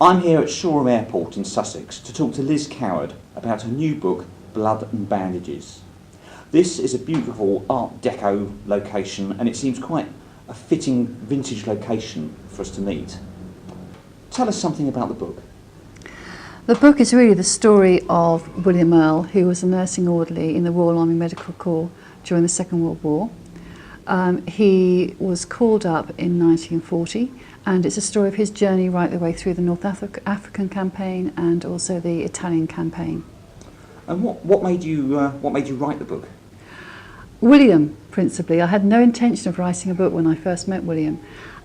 I'm here at Shoreham Airport in Sussex to talk to Liz Coward about her new book, Blood and Bandages. This is a beautiful Art Deco location, and it seems quite a fitting vintage location for us to meet. Tell us something about the book. The book is really the story of William Earl, who was a nursing orderly in the Royal Army Medical Corps during the Second World War. He was called up in 1940, and it's a story of his journey right the way through the North African campaign and also the Italian campaign. And what made you write the book? William, principally. I had no intention of writing a book when I first met William.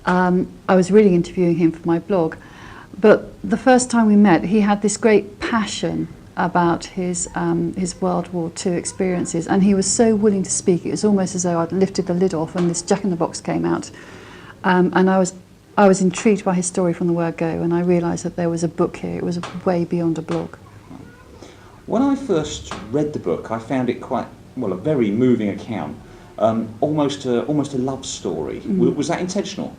I was really interviewing him for my blog, but the first time we met, he had this great passion about his World War II experiences, and he was so willing to speak. It was almost as though I'd lifted the lid off and this Jack-in-the-Box came out, and I was intrigued by his story from the word go, and I realised that there was a book here. It was way beyond a blog. When I first read the book, I found it quite, well, a very moving account, almost a love story. Was that intentional?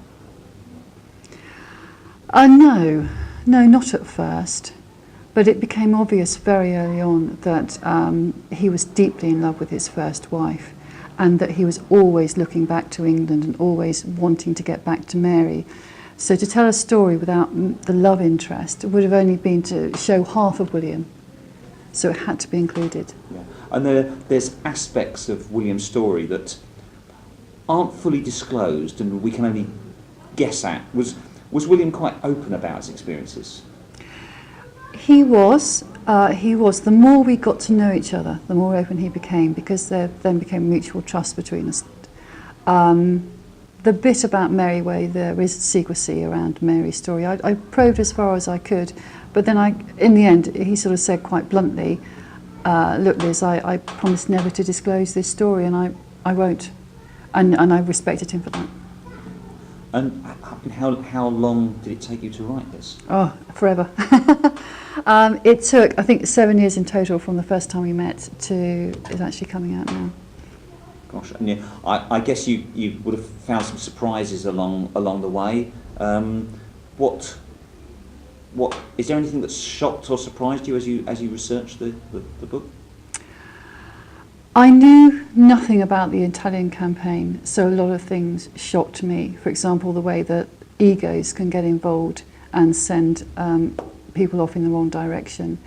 No, not at first. But it became obvious very early on that he was deeply in love with his first wife, and that he was always looking back to England and always wanting to get back to Mary. So to tell a story without the love interest would have only been to show half of William. So it had to be included. Yeah. And there's aspects of William's story that aren't fully disclosed and we can only guess at. Was William quite open about his experiences? He was. The more we got to know each other, the more open he became, because there then became mutual trust between us. The bit about Mary Way, there is secrecy around Mary's story. I probed as far as I could, but then in the end, he sort of said quite bluntly, look Liz, I promised never to disclose this story, and I won't. And I respected him for that. And how long did it take you to write this? Oh, forever. It took, I think, 7 years in total from the first time we met to it's actually coming out now. Gosh, and I guess you would have found some surprises along the way. What is there anything that shocked or surprised you as you researched the book? I knew nothing about the Italian campaign, so a lot of things shocked me. For example, the way that egos can get involved and send people off in the wrong direction.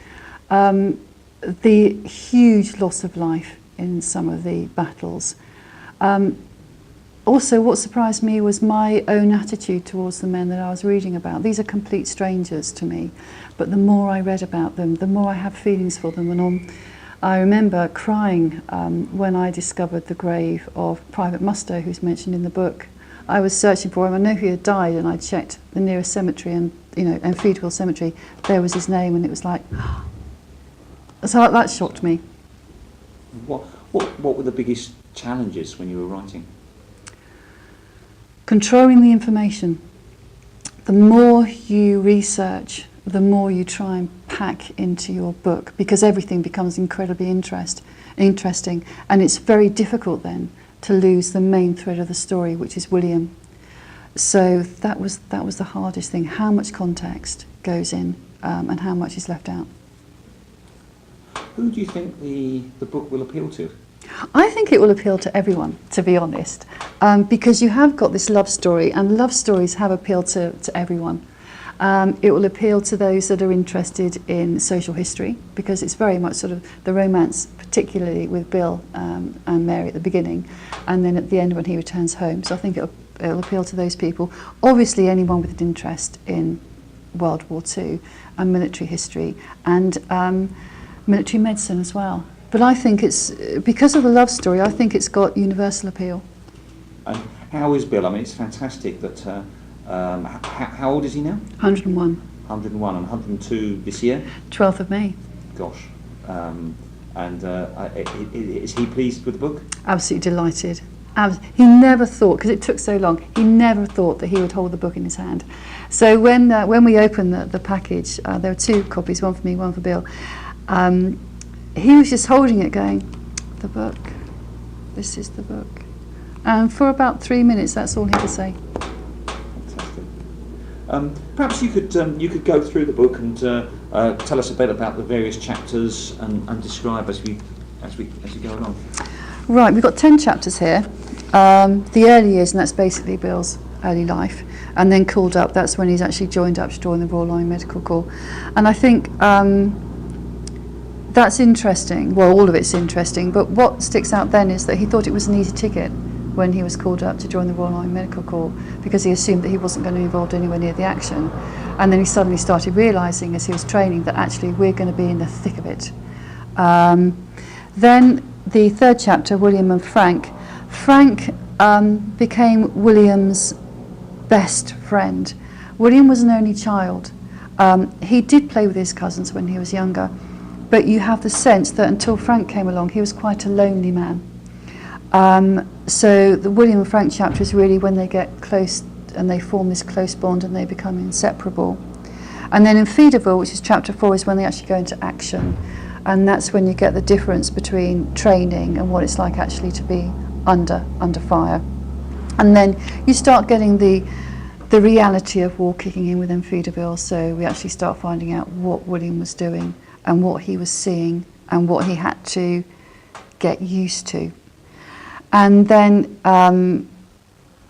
The huge loss of life in some of the battles. Also, what surprised me was my own attitude towards the men that I was reading about. These are complete strangers to me, but the more I read about them, the more I have feelings for them. And I remember crying when I discovered the grave of Private Musto, who's mentioned in the book. I was searching for him. I know he had died, and I checked the nearest cemetery, and Feedwell Cemetery. There was his name, and it was like, so that shocked me. What were the biggest challenges when you were writing? Controlling the information. The more you research, the more you try and pack into your book, because everything becomes incredibly interesting, and it's very difficult then to lose the main thread of the story, which is William. So that was the hardest thing. How much context goes in and how much is left out. Who do you think the book will appeal to? I think it will appeal to everyone, to be honest, because you have got this love story, and love stories have appealed to everyone. It will appeal to those that are interested in social history, because it's very much sort of the romance, particularly with Bill and Mary at the beginning, and then at the end when he returns home. So I think it'll appeal to those people. Obviously anyone with an interest in World War II and military history and military medicine as well. But I think it's, because of the love story, I think it's got universal appeal. And how is Bill? I mean, it's fantastic that... how old is he now? 101. 101 and 102 this year? 12th of May. Gosh. Is he pleased with the book? Absolutely delighted. He never thought, because it took so long, he never thought that he would hold the book in his hand. So when we opened the package, there were 2 copies, one for me, one for Bill. He was just holding it going, the book, this is the book. And for about 3 minutes, that's all he could say. Fantastic. Perhaps you could go through the book and tell us a bit about the various chapters and describe as we go along. Right, we've got 10 chapters here. The early years, and that's basically Bill's early life, and then called up, that's when he's actually joined up to join the Royal Line Medical Corps. And I think that's interesting. Well, all of it's interesting, but what sticks out then is that he thought it was an easy ticket when he was called up to join the Royal Line Medical Corps, because he assumed that he wasn't going to be involved anywhere near the action. And then he suddenly started realising as he was training that actually we're going to be in the thick of it. Then the third chapter, William and Frank. Frank became William's best friend. William was an only child. He did play with his cousins when he was younger, but you have the sense that until Frank came along, he was quite a lonely man. So the William and Frank chapter is really when they get close and they form this close bond and they become inseparable. And then in Feederville, which is chapter 4, is when they actually go into action. And that's when you get the difference between training and what it's like actually to be under fire. And then you start getting the reality of war kicking in within Feederville. So we actually start finding out what William was doing and what he was seeing and what he had to get used to. And then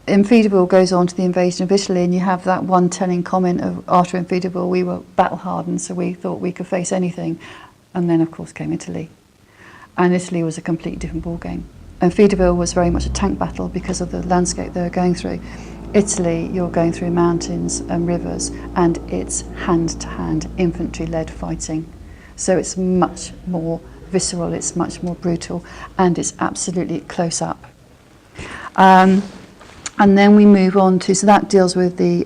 in Feederville goes on to the invasion of Italy, and you have that one telling comment of after in Feederville we were battle hardened, so we thought we could face anything. And then of course came Italy. And Italy was a completely different ball game. And Feederville was very much a tank battle because of the landscape they were going through. Italy, you're going through mountains and rivers, and it's hand-to-hand infantry-led fighting. So it's much more visceral, it's much more brutal, and it's absolutely close up. And then we move on to, so that deals with the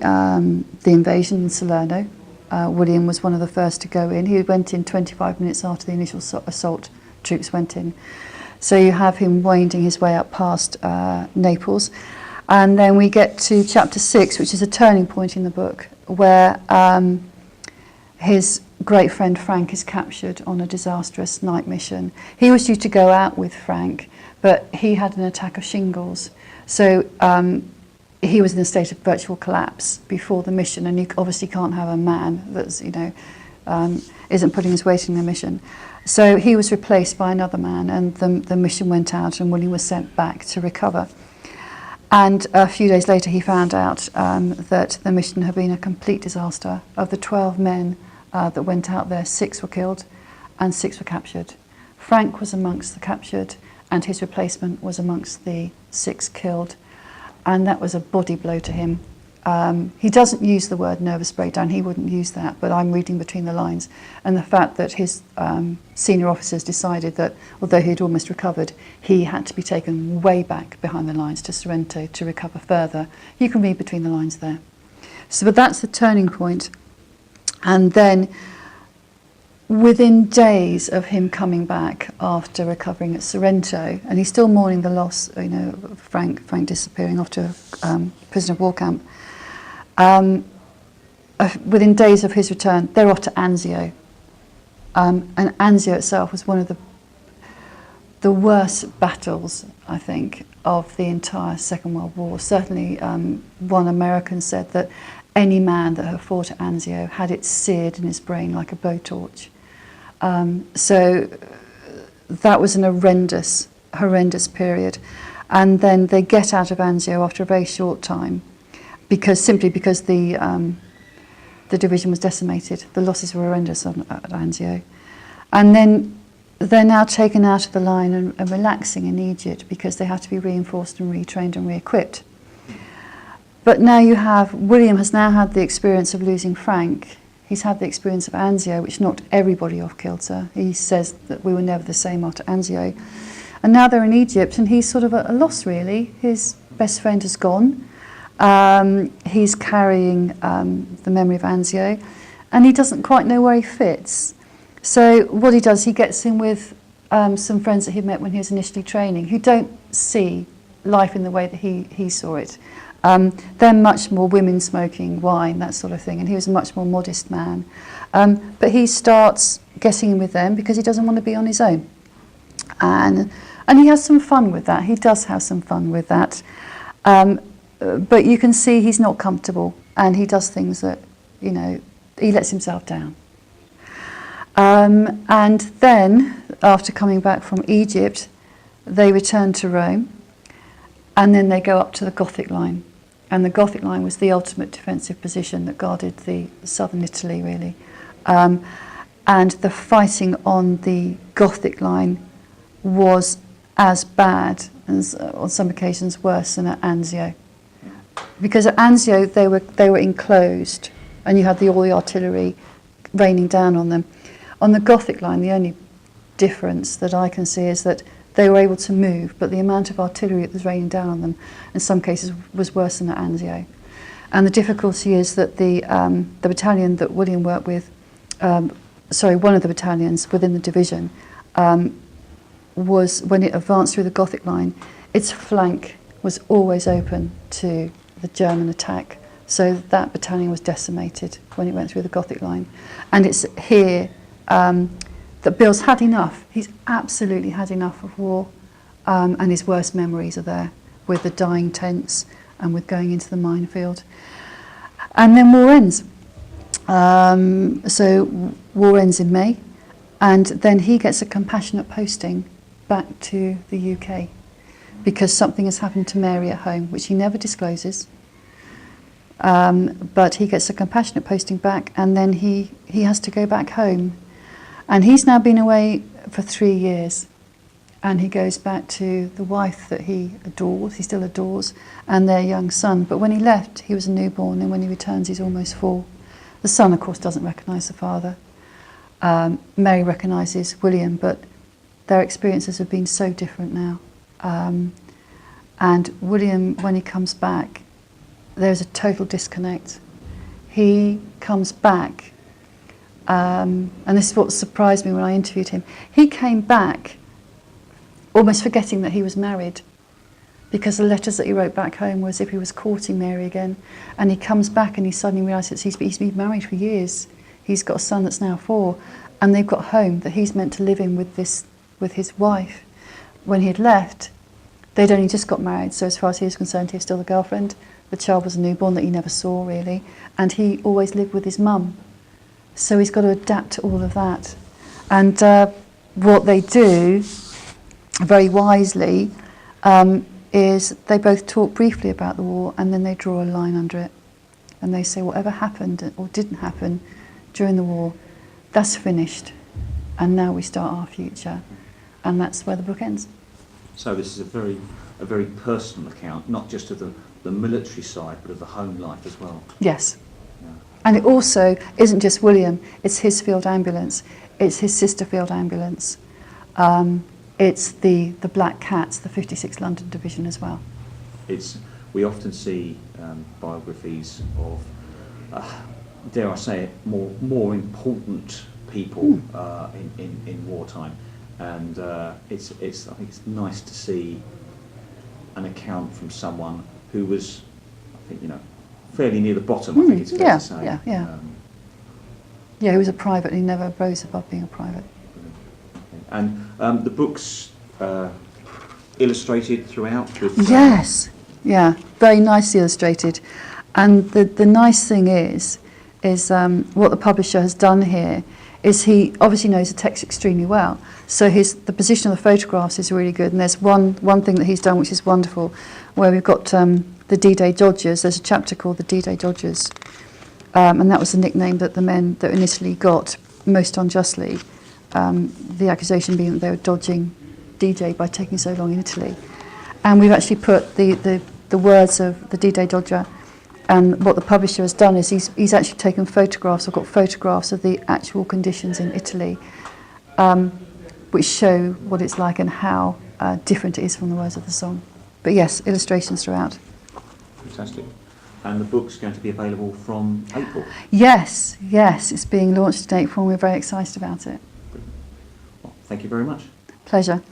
invasion in Salerno. William was one of the first to go in. He went in 25 minutes after the initial assault troops went in. So you have him winding his way up past Naples. And then we get to chapter 6, which is a turning point in the book, where his great friend Frank is captured on a disastrous night mission. He was due to go out with Frank, but he had an attack of shingles. So he was in a state of virtual collapse before the mission, and you obviously can't have a man that's, isn't putting his weight in the mission. So he was replaced by another man, and the mission went out, and William was sent back to recover. And a few days later he found out that the mission had been a complete disaster. Of the 12 men that went out there, 6 were killed and 6 were captured. Frank was amongst the captured, and his replacement was amongst the 6 killed. And that was a body blow to him. He doesn't use the word nervous breakdown, he wouldn't use that, but I'm reading between the lines. And the fact that his senior officers decided that, although he had almost recovered, he had to be taken way back behind the lines to Sorrento to recover further. You can read between the lines there. So, but that's the turning point. And then, within days of him coming back after recovering at Sorrento, and he's still mourning the loss, of Frank disappearing off to a prisoner of war camp. Within days of his return, they're off to Anzio. And Anzio itself was one of the worst battles, I think, of the entire Second World War. Certainly, one American said that any man that had fought at Anzio had it seared in his brain like a blowtorch. So that was an horrendous period. And then they get out of Anzio after a very short time, because the division was decimated. The losses were horrendous at Anzio. And then they're now taken out of the line and relaxing in Egypt because they have to be reinforced and retrained and re-equipped. But now William has now had the experience of losing Frank. He's had the experience of Anzio, which knocked everybody off kilter. He says that we were never the same after Anzio. And now they're in Egypt, and he's sort of at a loss, really. His best friend has gone. He's carrying the memory of Anzio, and he doesn't quite know where he fits. So what he does, he gets in with some friends that he met when he was initially training, who don't see life in the way that he saw it. They're much more women smoking wine, that sort of thing, and he was a much more modest man. But he starts getting in with them because he doesn't want to be on his own. And he has some fun with that. He does have some fun with that. But you can see he's not comfortable. and he does things that, you know, he lets himself down. And then, after coming back from Egypt, they return to Rome, and then they go up to the Gothic Line. And the Gothic Line was the ultimate defensive position that guarded the southern Italy, really. And the fighting on the Gothic Line was as bad, as on some occasions worse, than at Anzio. Because at Anzio they were enclosed, and you had all the artillery raining down on them. On the Gothic Line, the only difference that I can see is that they were able to move, but the amount of artillery that was raining down on them in some cases was worse than at Anzio. And the difficulty is that the battalion that William worked with, one of the battalions within the division, was, when it advanced through the Gothic Line, its flank was always open to the German attack. So that battalion was decimated when it went through the Gothic Line. And it's here that Bill's had enough. He's absolutely had enough of war, and his worst memories are there, with the dying tents and with going into the minefield. And then war ends. So war ends in May, and then he gets a compassionate posting back to the UK because something has happened to Mary at home, which he never discloses. But he gets a compassionate posting back, and then he has to go back home. And he's now been away for 3 years, and he goes back to the wife that he still adores, and their young son. But when he left, he was a newborn, and when he returns, he's almost 4. The son, of course, doesn't recognise the father. Mary recognises William, but their experiences have been so different now. And William, when he comes back, there's a total disconnect. He comes back, and this is what surprised me when I interviewed him. He came back almost forgetting that he was married, because the letters that he wrote back home were as if he was courting Mary again. And he comes back and he suddenly realises he's been married for years. He's got a son that's now 4, and they've got a home that he's meant to live in with his wife. When he had left, they'd only just got married, so as far as he was concerned, he was still the girlfriend. The child was a newborn that he never saw, really, and he always lived with his mum. So he's got to adapt to all of that. And what they do, very wisely, is they both talk briefly about the war, and then they draw a line under it. And they say whatever happened or didn't happen during the war, that's finished. And now we start our future. And that's where the book ends. So this is a very personal account, not just of the military side, but of the home life as well. Yes. Yeah. And it also isn't just William, it's his field ambulance, it's his sister field ambulance, it's the Black Cats, the 56th London Division as well. We often see biographies of, dare I say it, more important people in wartime, and I think it's nice to see an account from someone who was, I think, fairly near the bottom. I think it's fair to say. Yeah. Yeah, he was a private. He never rose above being a private. And the book's illustrated throughout. Yes, yeah, very nicely illustrated. And the nice thing is what the publisher has done here is he obviously knows the text extremely well. So the position of the photographs is really good. And there's one thing that he's done which is wonderful, where we've got the D-Day Dodgers. There's a chapter called the D-Day Dodgers, and that was the nickname that the men that in Italy got, most unjustly. The accusation being that they were dodging D-Day by taking so long in Italy. And we've actually put the words of the D-Day Dodger, and what the publisher has done is he's actually taken photographs, or got photographs of the actual conditions in Italy, which show what it's like and how different it is from the words of the song. But yes, illustrations throughout. Fantastic. And the book's going to be available from April? Yes, it's being launched in April, and we're very excited about it. Well, thank you very much. Pleasure.